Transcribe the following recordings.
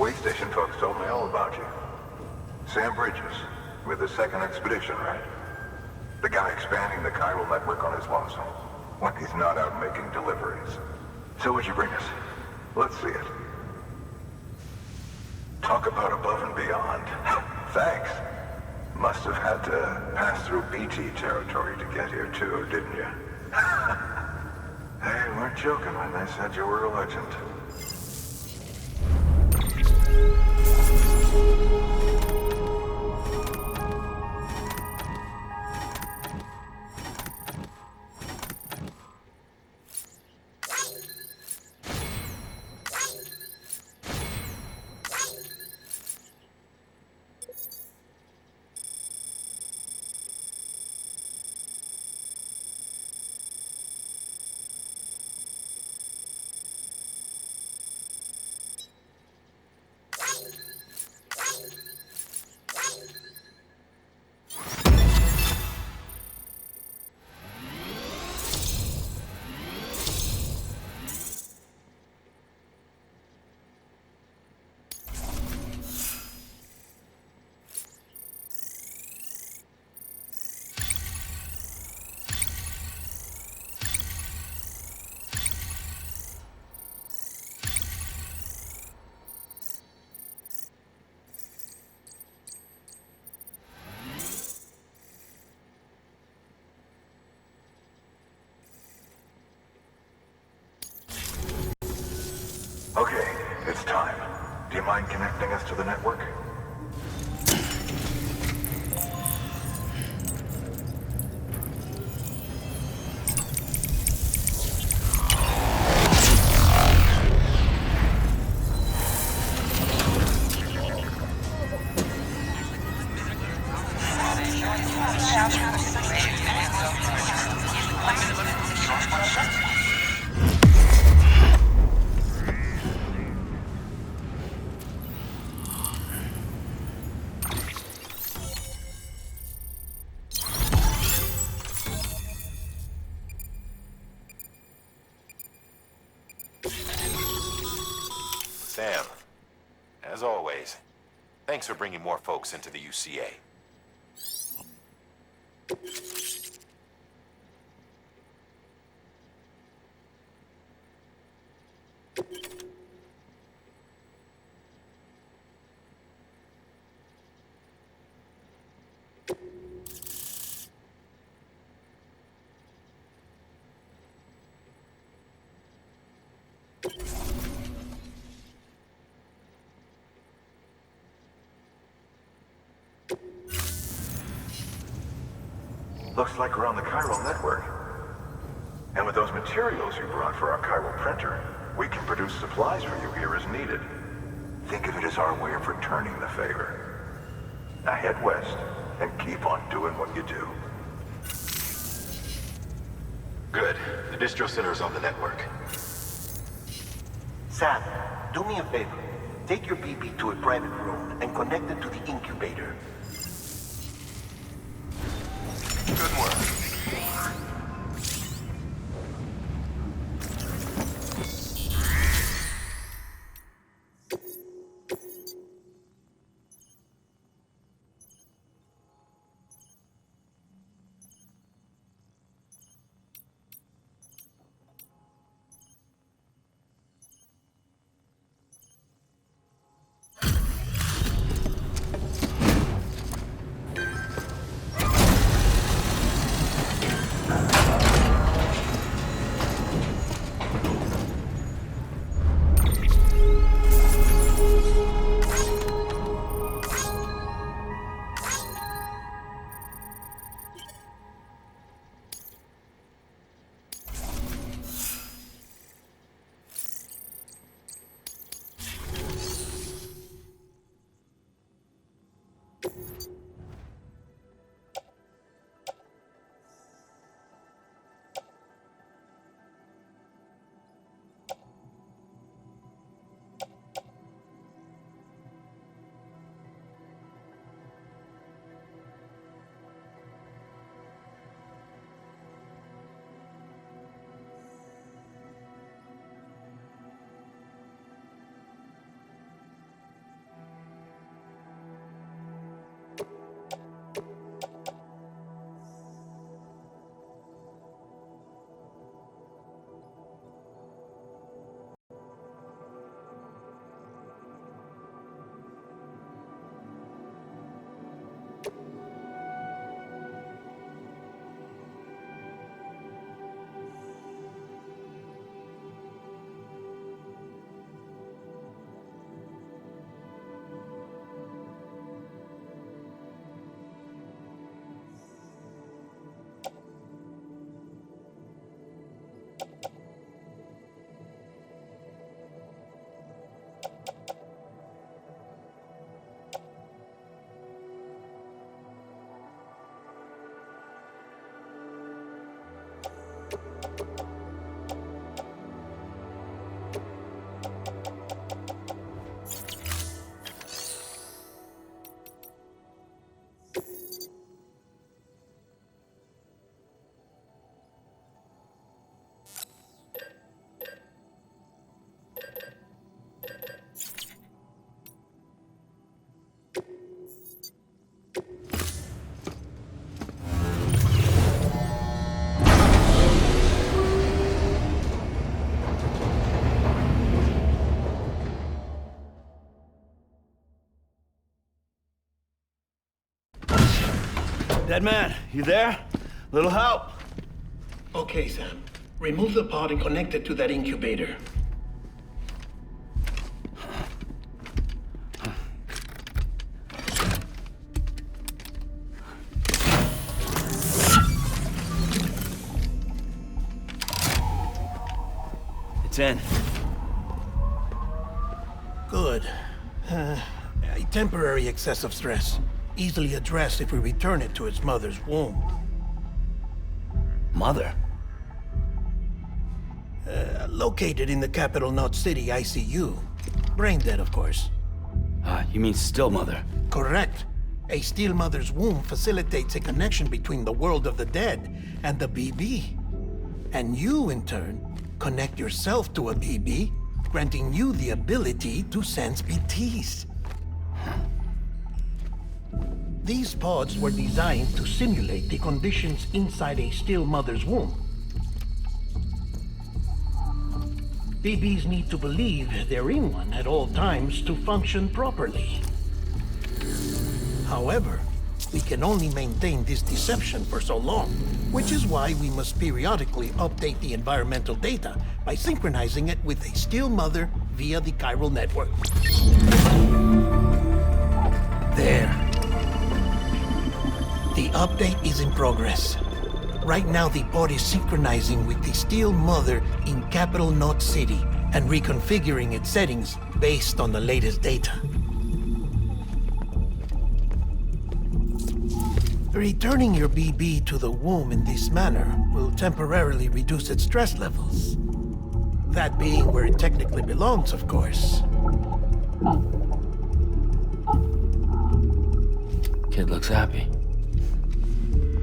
Way station folks told me all about you. Sam Bridges, with the second expedition, right? The guy expanding the chiral network on his lonesome, when he's not out making deliveries. So what'd you bring us? Let's see it. Talk about above and beyond. Thanks. Must have had to pass through BT territory to get here too, didn't you? They weren't joking when they said you were a legend. Okay, it's time. Do you mind connecting us to the network? Sam, as always, thanks for bringing more folks into the UCA. Looks like we're on the chiral network. And with those materials you brought for our chiral printer, we can produce supplies for you here as needed. Think of it as our way of returning the favor. Now head west and keep on doing what you do. Good. The distro center is on the network. Sam, do me a favor. Take your BB to a private room and connect it to the incubator. Good work. Dead man, you there? Little help? Okay, Sam. Remove the pod and connect it to that incubator. It's in. Good. A temporary excessive stress. Easily addressed if we return it to its mother's womb. Mother? Located in the capital Knot City ICU. Brain dead, of course. You mean still mother? Correct. A still mother's womb facilitates a connection between the world of the dead and the BB. And you, in turn, connect yourself to a BB, granting you the ability to sense BTs. These pods were designed to simulate the conditions inside a still mother's womb. BBs need to believe they're in one at all times to function properly. However, we can only maintain this deception for so long, which is why we must periodically update the environmental data by synchronizing it with a still mother via the chiral network. There. The update is in progress. Right now, the pod is synchronizing with the still mother in capital Knot City and reconfiguring its settings based on the latest data. Returning your BB to the womb in this manner will temporarily reduce its stress levels. That being where it technically belongs, of course. Kid looks happy.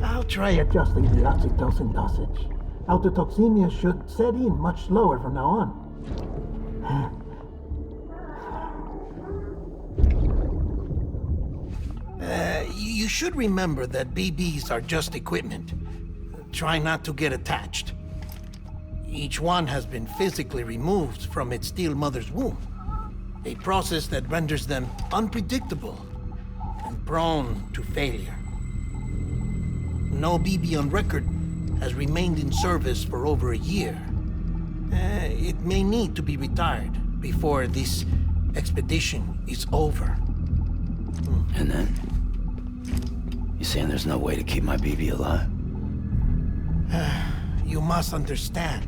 I'll try adjusting the oxytocin dosage. Autotoxemia should set in much slower from now on. You should remember that BBs are just equipment. Try not to get attached. Each one has been physically removed from its still mother's womb. A process that renders them unpredictable and prone to failure. No BB on record has remained in service for over a year. It may need to be retired before this expedition is over. And then? You saying there's no way to keep my BB alive? You must understand,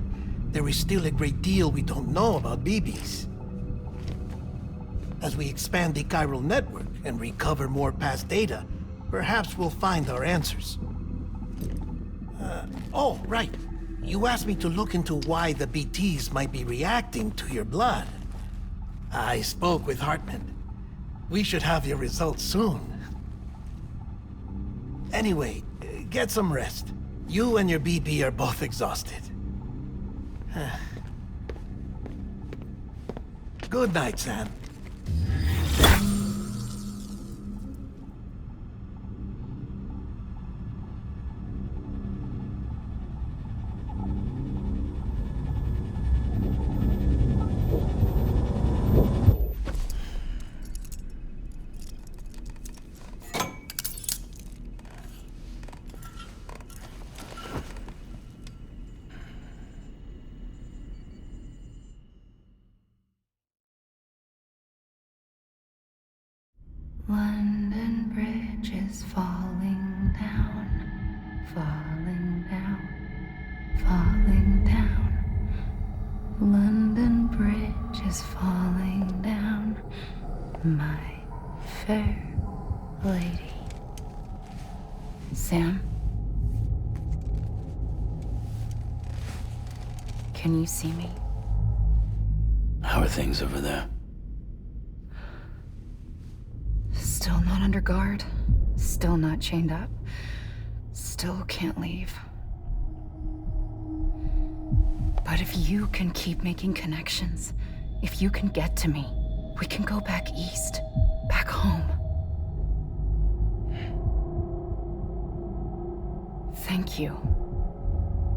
there is still a great deal we don't know about BBs. As we expand the chiral network and recover more past data, perhaps we'll find our answers. Oh, right. You asked me to look into why the BTs might be reacting to your blood. I spoke with Hartman. We should have your results soon. Anyway, get some rest. You and your BB are both exhausted. Good night, Sam. London Bridge is falling down, falling down, falling down. London Bridge is falling down, my fair lady. Sam? Can you see me? How are things over there? Still not under guard, still not chained up, still can't leave. But if you can keep making connections, if you can get to me, we can go back east, back home. Thank you.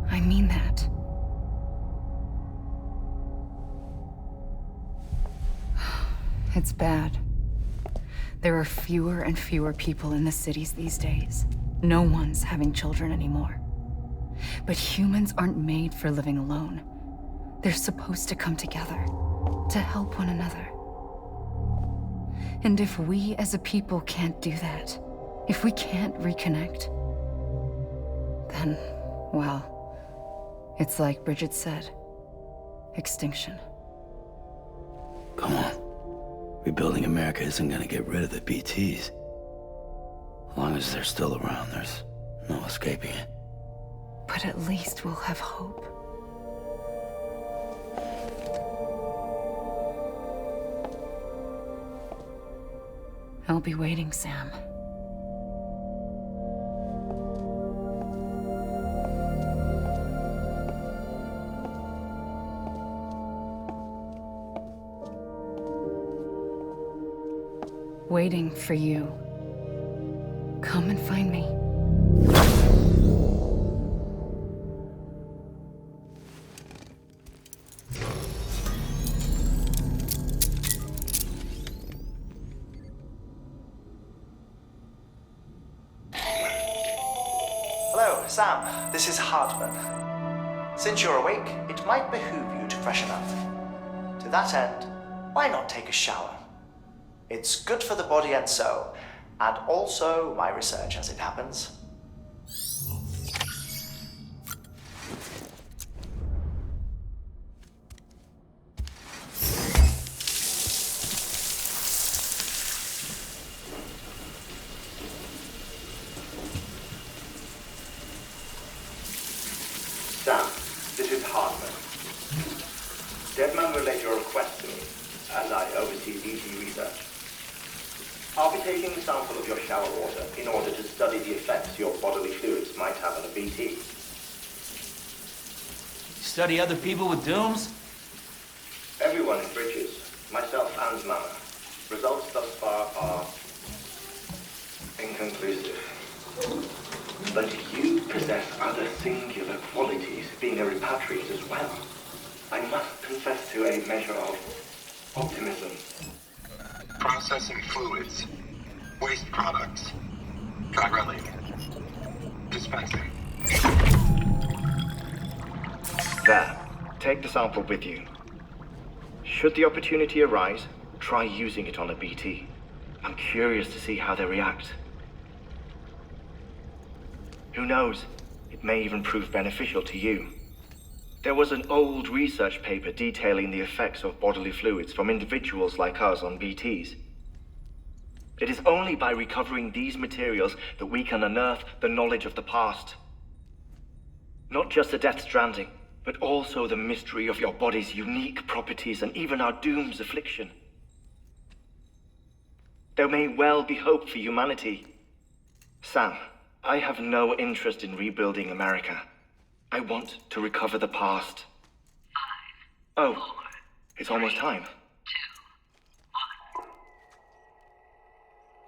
I mean that. It's bad. There are fewer and fewer people in the cities these days. No one's having children anymore. But humans aren't made for living alone. They're supposed to come together, to help one another. And if we as a people can't do that, if we can't reconnect, then, well, it's like Bridget said, extinction. Come on. Rebuilding America isn't gonna get rid of the BTs. As long as they're still around, there's no escaping it. But at least we'll have hope. I'll be waiting, Sam. Waiting for you. Come and find me. Hello, Sam. This is Hartman. Since you're awake, it might behoove you to freshen up. To that end, why not take a shower? It's good for the body and soul, and also my research as it happens. Sam, this is Hartman. Deadman relayed your request to me, as I oversee BT research. I'll be taking a sample of your shower water in order to study the effects your bodily fluids might have on a BT. Study other people with dooms? Everyone in Bridges, myself and Mama. Results thus far are inconclusive. But you possess other singular qualities, being a repatriate as well. I must confess to a measure of optimism. Processing fluids. Waste products. Drilling. Dispensing. There. Take the sample with you. Should the opportunity arise, try using it on a BT. I'm curious to see how they react. Who knows? It may even prove beneficial to you. There was an old research paper detailing the effects of bodily fluids from individuals like us on BTs. It is only by recovering these materials that we can unearth the knowledge of the past. Not just the Death Stranding, but also the mystery of your body's unique properties and even our doom's affliction. There may well be hope for humanity. Sam, I have no interest in rebuilding America. I want to recover the past. 5, 4, it's almost time. 2, 1.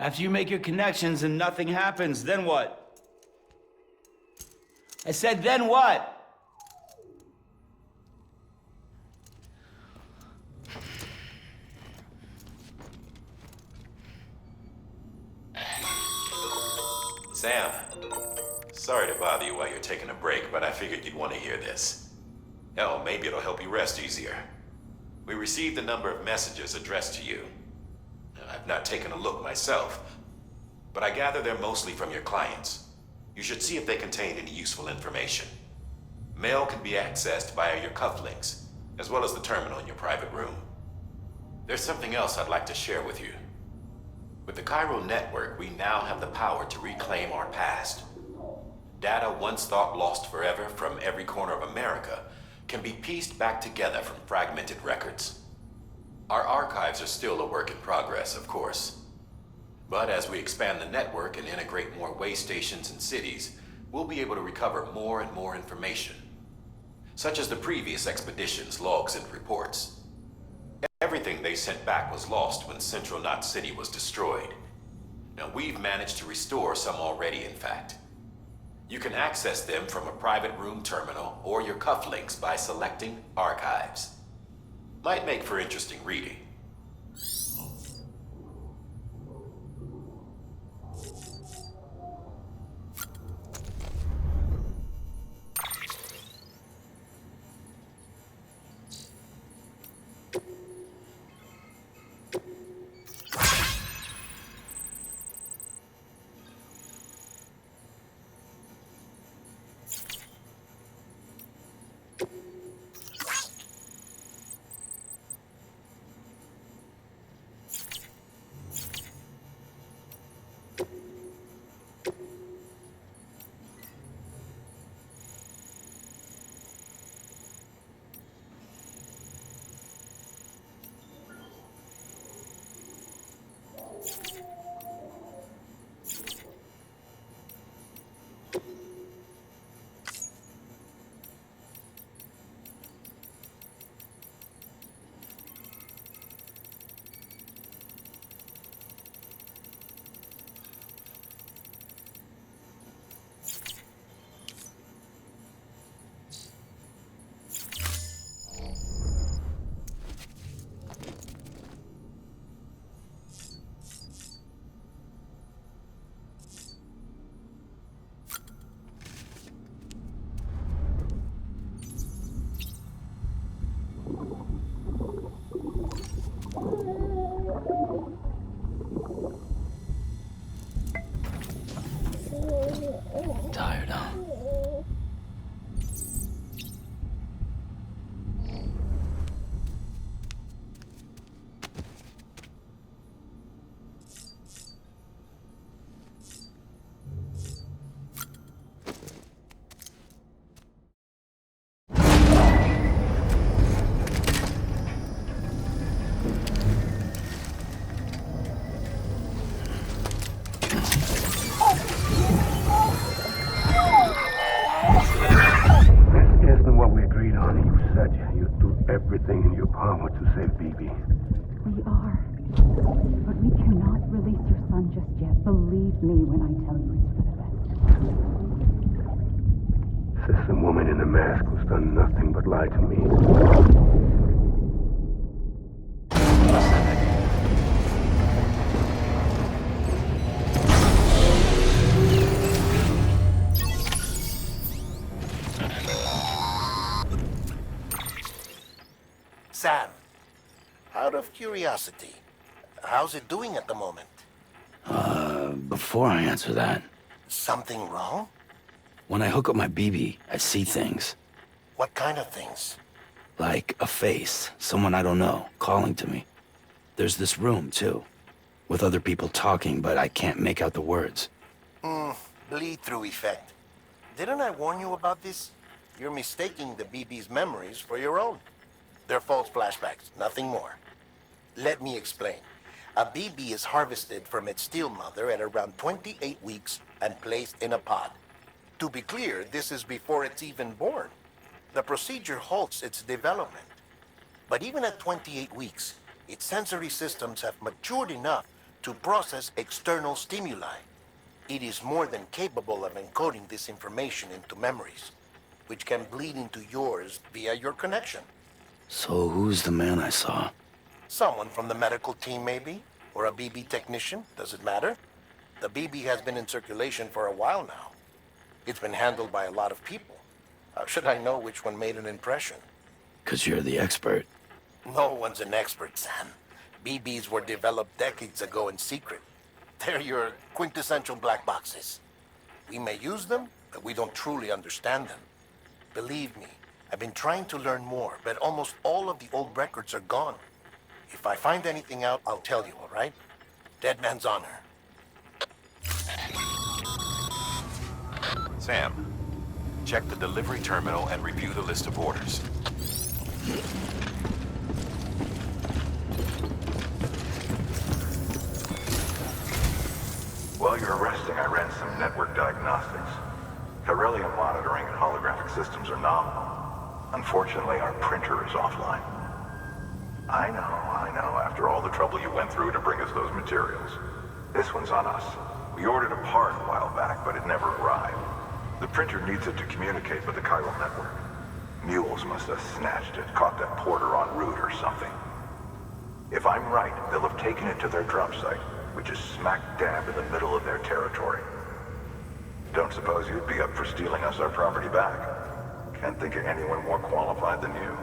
After you make your connections and nothing happens, then what? I said, then what? Sam, sorry to bother you while you're taking a break, but I figured you'd want to hear this. Hell, maybe it'll help you rest easier. We received a number of messages addressed to you. I've not taken a look myself, but I gather they're mostly from your clients. You should see if they contain any useful information. Mail can be accessed via your cufflinks, as well as the terminal in your private room. There's something else I'd like to share with you. With the Chiral Network, we now have the power to reclaim our past. Data once thought lost forever from every corner of America can be pieced back together from fragmented records. Our archives are still a work in progress, of course. But as we expand the network and integrate more way stations and cities, we'll be able to recover more and more information, such as the previous expedition's logs and reports. Everything they sent back was lost when Central Knot City was destroyed. Now, we've managed to restore some already, in fact. You can access them from a private room terminal or your cufflinks by selecting Archives. Might make for interesting reading. We are. But we cannot release your son just yet. Believe me when I tell you it's for the best. Says the woman in the mask who's done nothing but lie to me. Sam, out of curiosity, how's it doing at the moment? Before I answer that, Something wrong? when I hook up my BB, I see things. What kind of things? Like a face, someone I don't know, calling to me. There's this room, too, with other people talking, but I can't make out the words. Bleed-through effect. Didn't I warn you about this? You're mistaking the BB's memories for your own. They're false flashbacks, nothing more. Let me explain. A BB is harvested from its steel mother at around 28 weeks and placed in a pod. To be clear, this is before it's even born. The procedure halts its development. But even at 28 weeks, its sensory systems have matured enough to process external stimuli. It is more than capable of encoding this information into memories, which can bleed into yours via your connection. So who's the man I saw? Someone from the medical team, maybe? Or a BB technician? Does it matter? The BB has been in circulation for a while now. It's been handled by a lot of people. How should I know which one made an impression? 'Cause you're the expert. No one's an expert, Sam. BBs were developed decades ago in secret. They're your quintessential black boxes. We may use them, but we don't truly understand them. Believe me, I've been trying to learn more, but almost all of the old records are gone. If I find anything out, I'll tell you, all right? Dead man's honor. Sam, check the delivery terminal and review the list of orders. While you're resting, I ran some network diagnostics. Beryllium monitoring and holographic systems are nominal. Unfortunately, our printer is offline. I know. After all the trouble you went through to bring us those materials. This one's on us. We ordered a part a while back, but it never arrived. The printer needs it to communicate with the chiral network. Mules must have snatched it, caught that porter en route or something. If I'm right, they'll have taken it to their drop site, which is smack dab in the middle of their territory. Don't suppose you'd be up for stealing us our property back? Can't think of anyone more qualified than you.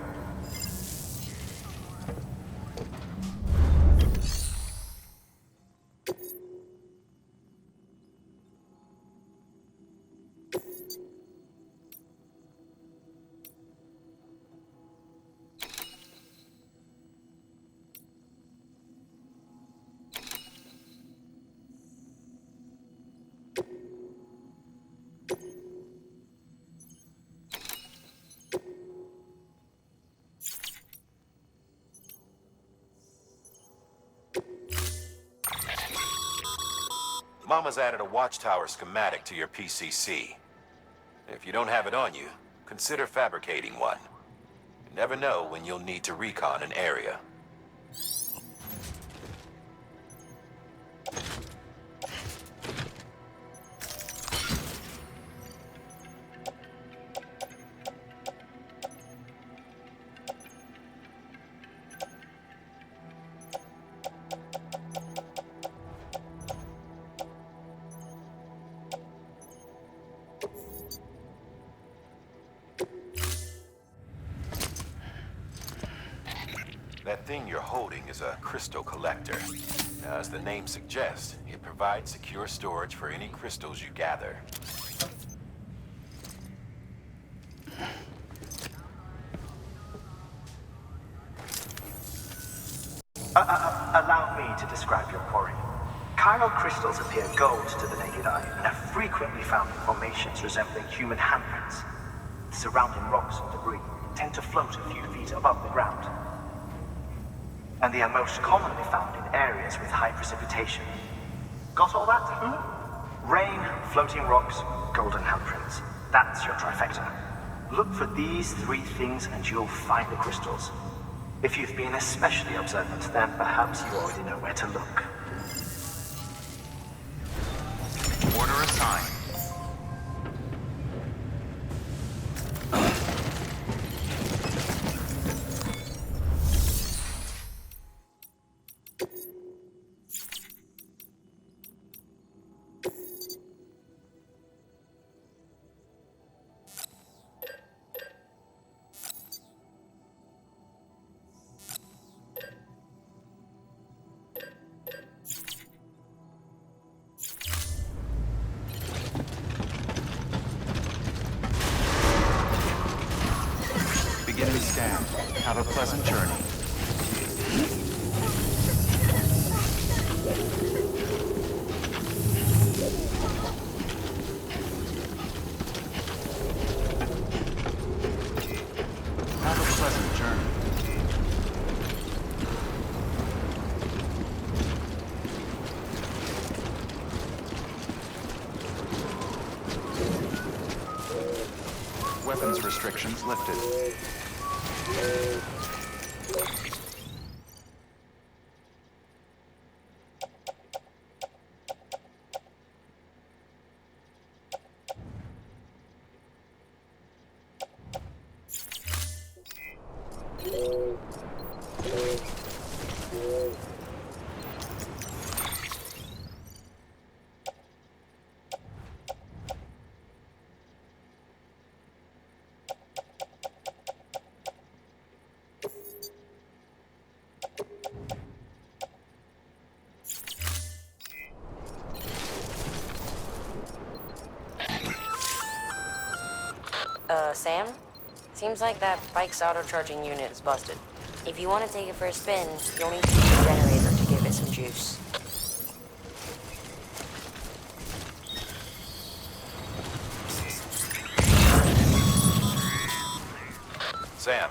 Mama's added a watchtower schematic to your PCC. If you don't have it on you, consider fabricating one. You never know when you'll need to recon an area. That thing you're holding is a crystal collector. Now, as the name suggests, it provides secure storage for any crystals you gather. Allow me to describe your quarry. Chiral crystals appear gold to the naked eye and are frequently found in formations resembling human handprints. The surrounding rocks and debris tend to float a few feet above the ground. And they are most commonly found in areas with high precipitation. Got all that? Rain, floating rocks, golden handprints. That's your trifecta. Look for these three things and you'll find the crystals. If you've been especially observant, then perhaps you already know where to look. Order assigned. Beginning scan. Have a pleasant journey. Have a pleasant journey. Weapons restrictions lifted. Sam? Seems like that bike's auto-charging unit is busted. If you want to take it for a spin, you'll need to use the generator to give it some juice. Sam,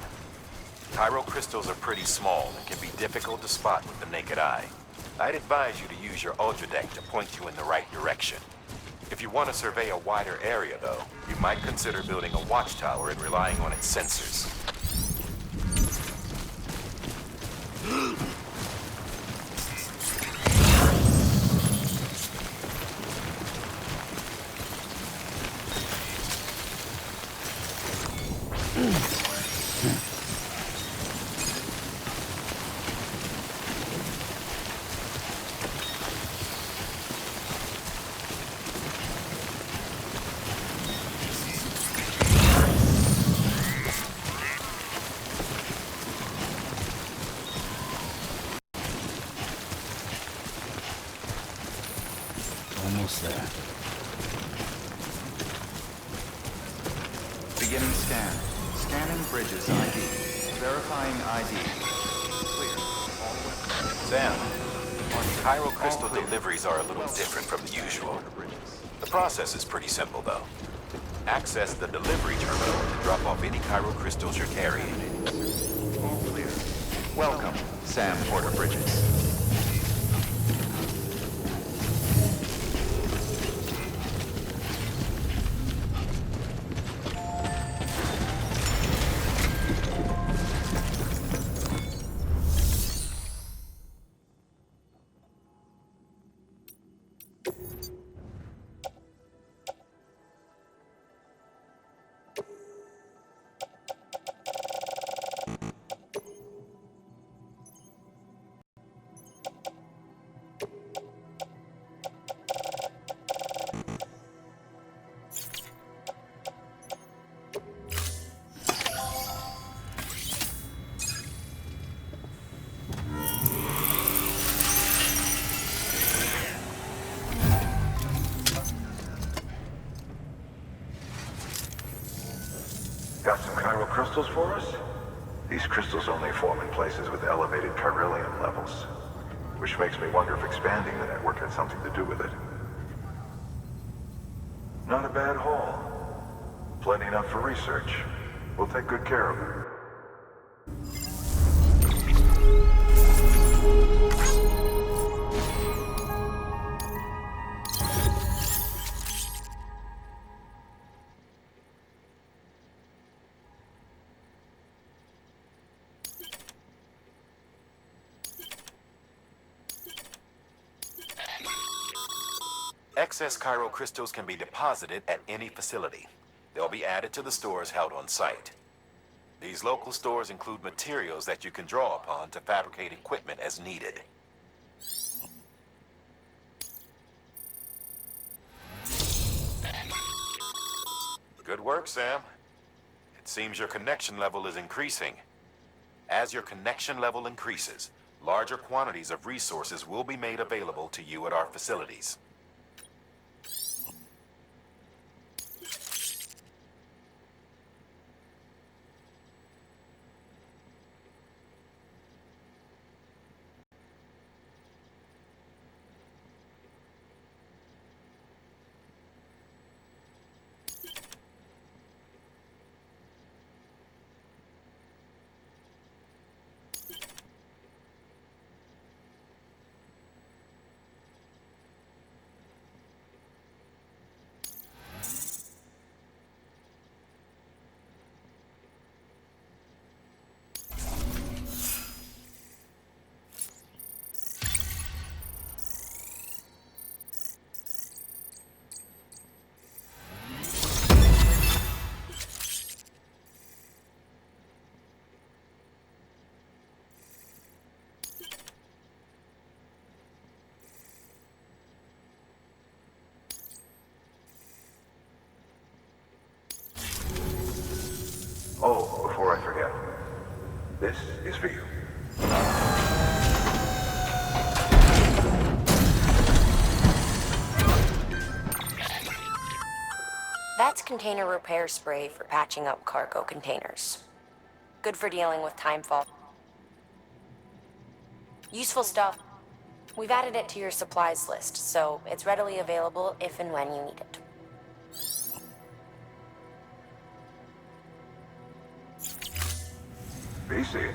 chiral crystals are pretty small and can be difficult to spot with the naked eye. I'd advise you to use your ultra deck to point you in the right direction. If you want to survey a wider area, though, you might consider building a watchtower and relying on its sensors. Almost there. Beginning scan. Scanning bridges ID. Verifying ID. Clear. All weapons. Sam, chiral crystal deliveries are a little different from the usual. The process is pretty simple, though. Access the delivery terminal to drop off any chiral crystals you're carrying. All clear. Welcome, Sam Porter Bridges. Got some chiral crystals for us? These crystals only form in places with elevated chiralium levels, which makes me wonder if expanding the network had something to do with it. Not a bad haul. Plenty enough for research. We'll take good care of it. Excess Chiral crystals can be deposited at any facility. They'll be added to the stores held on site. These local stores include materials that you can draw upon to fabricate equipment as needed. Good work, Sam. It seems your connection level is increasing. As your connection level increases, larger quantities of resources will be made available to you at our facilities. Oh, before I forget, this is for you. That's container repair spray for patching up cargo containers. Good for dealing with timefall. Useful stuff. We've added it to your supplies list, so it's readily available if and when you need it. BC.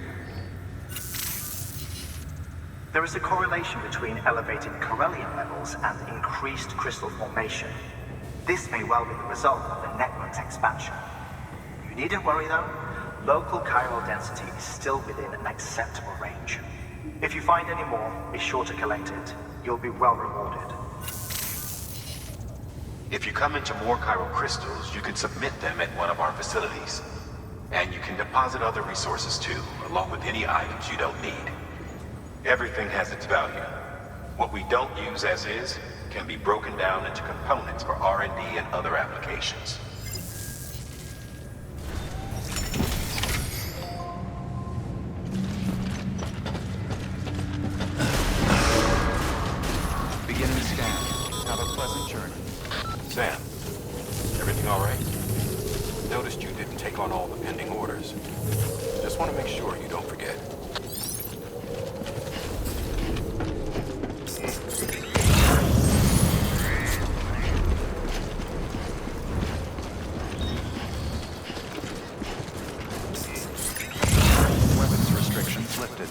There is a correlation between elevated Corellium levels and increased crystal formation. This may well be the result of the network's expansion. You needn't worry though. Local chiral density is still within an acceptable range. If you find any more, be sure to collect it. You'll be well rewarded. If you come into more chiral crystals, you can submit them at one of our facilities. And you can deposit other resources too, along with any items you don't need. Everything has its value. What we don't use as is can be broken down into components for R&D and other applications. Beginning scan. Have a pleasant journey. Sam, everything all right? Noticed you didn't take on all the pending orders. Just want to make sure you don't forget. Weapons restrictions lifted.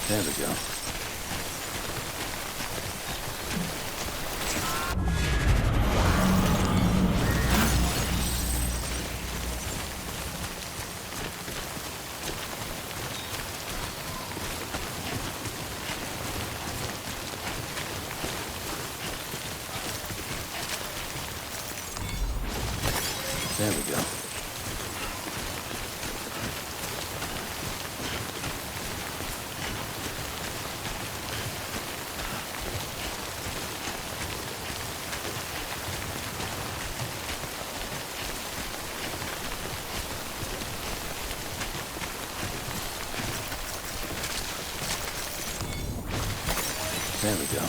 There we go. There we go.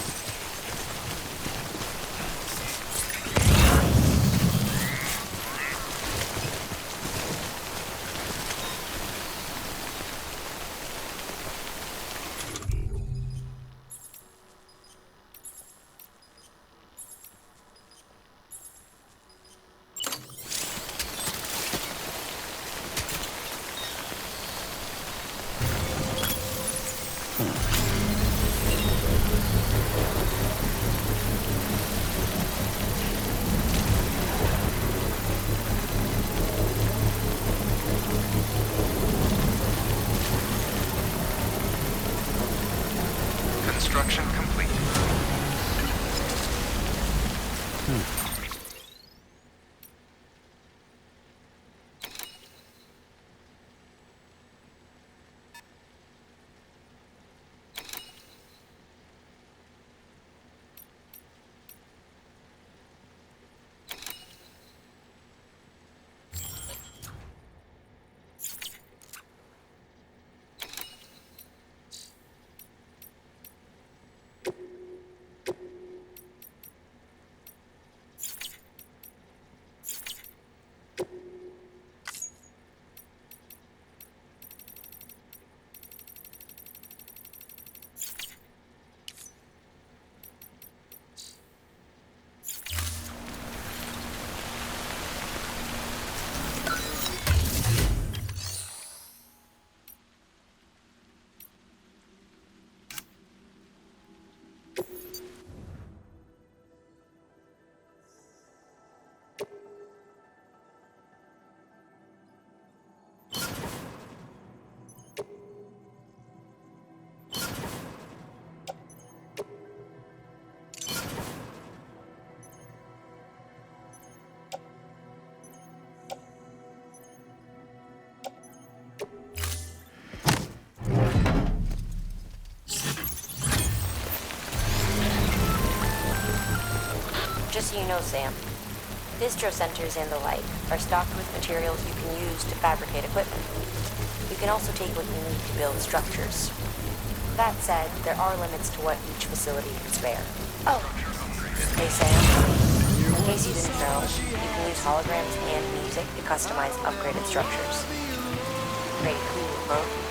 Construction complete. Just so you know, Sam, distro centers and the like are stocked with materials you can use to fabricate equipment. You can also take what you need to build structures. That said, there are limits to what each facility can spare. Oh, hey Sam, in case you didn't know, you can use holograms and music to customize upgraded structures. Pretty cool, huh?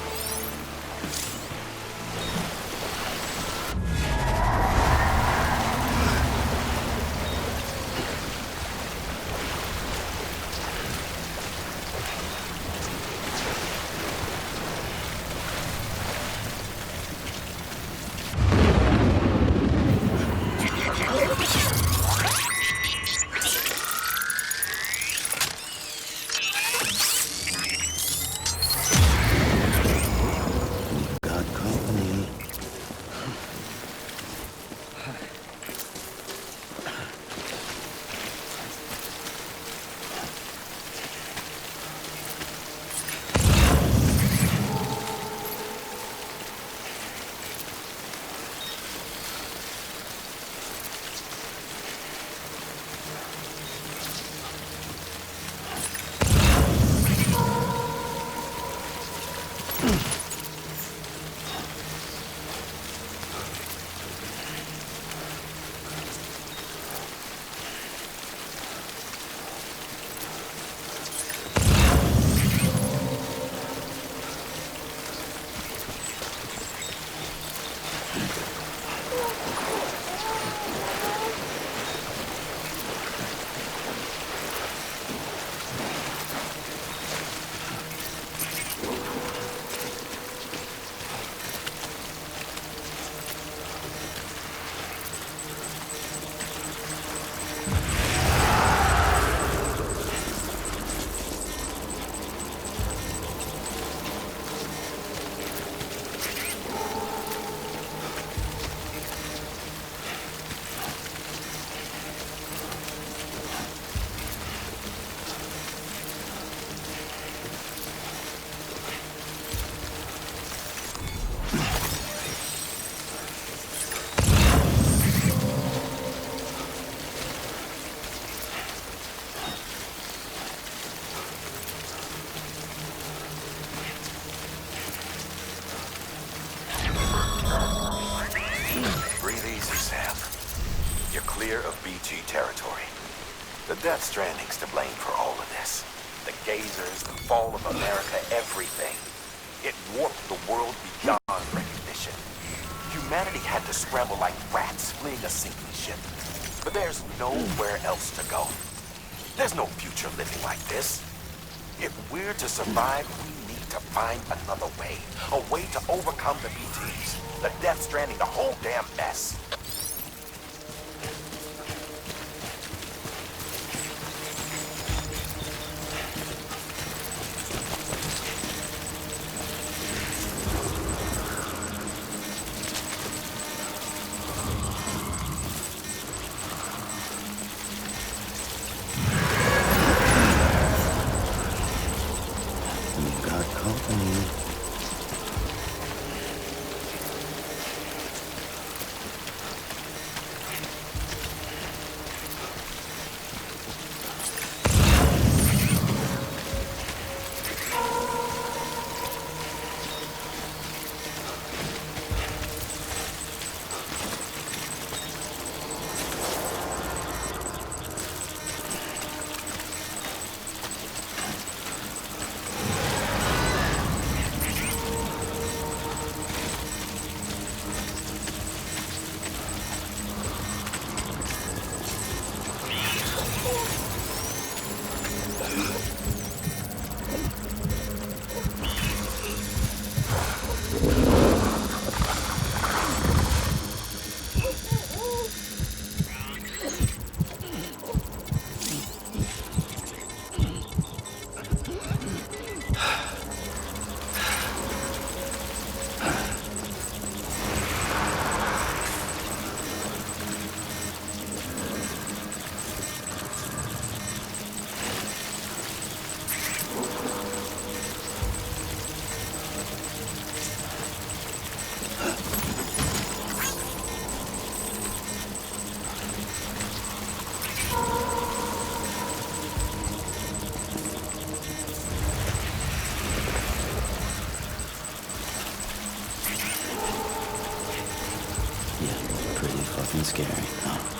clear of BT territory. The Death Stranding's to blame for all of this. The gazers, the fall of America, everything. It warped the world beyond recognition. Humanity had to scramble like rats fleeing a sinking ship. But there's nowhere else to go. There's no future living like this. If we're to survive, we need to find another way. A way to overcome the BTs. The Death Stranding, the whole damn mess. Scary, huh?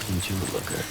Ain't you a looker?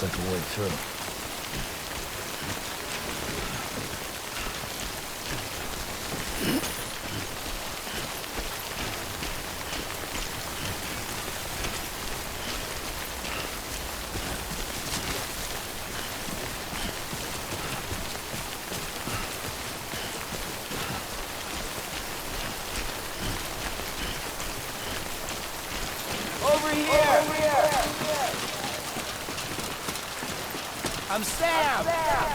looks like a way through. I'm Sam!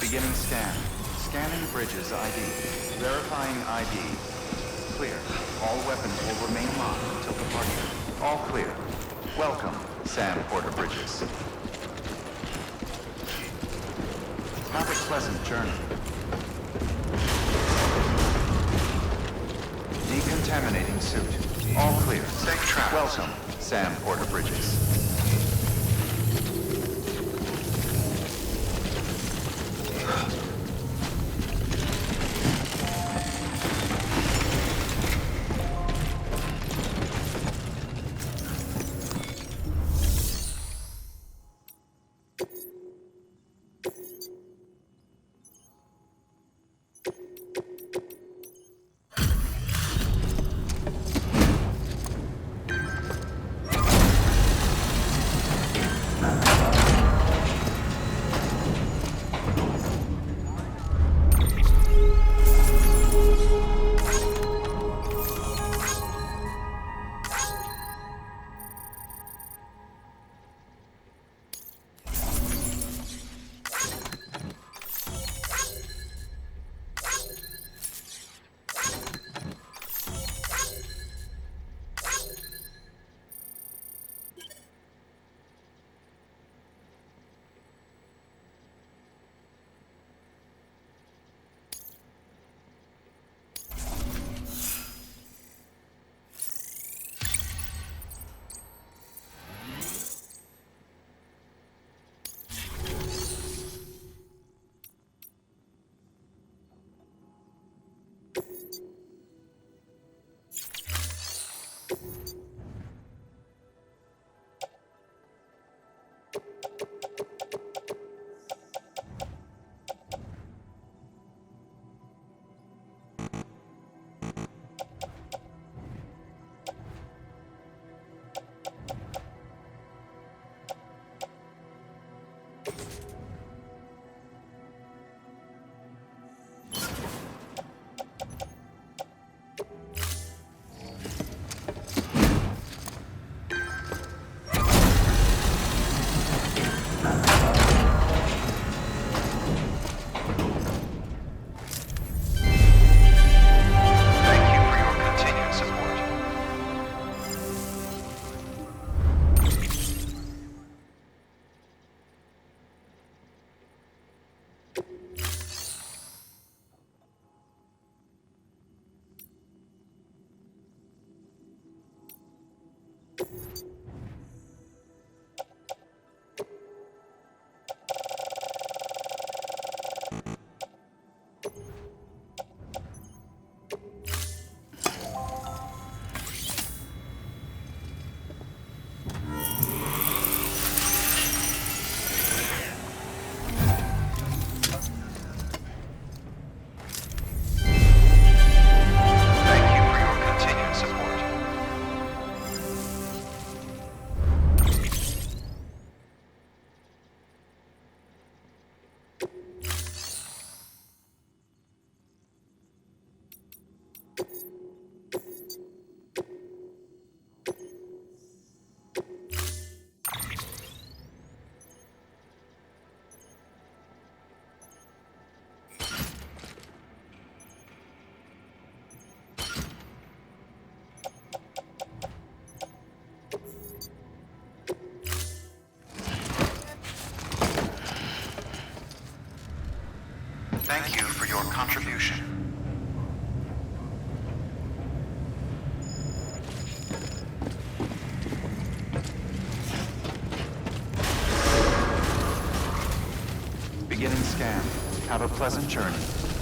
Beginning scan. Scanning bridges ID. Verifying ID. Clear. All weapons will remain locked until departure. All clear. Welcome, Sam Porter Bridges. Have a pleasant journey. Decontaminating suit. All clear. Safe travels. Welcome, Sam Porter Bridges. Thank you for your contribution. Beginning scan. Have a pleasant journey.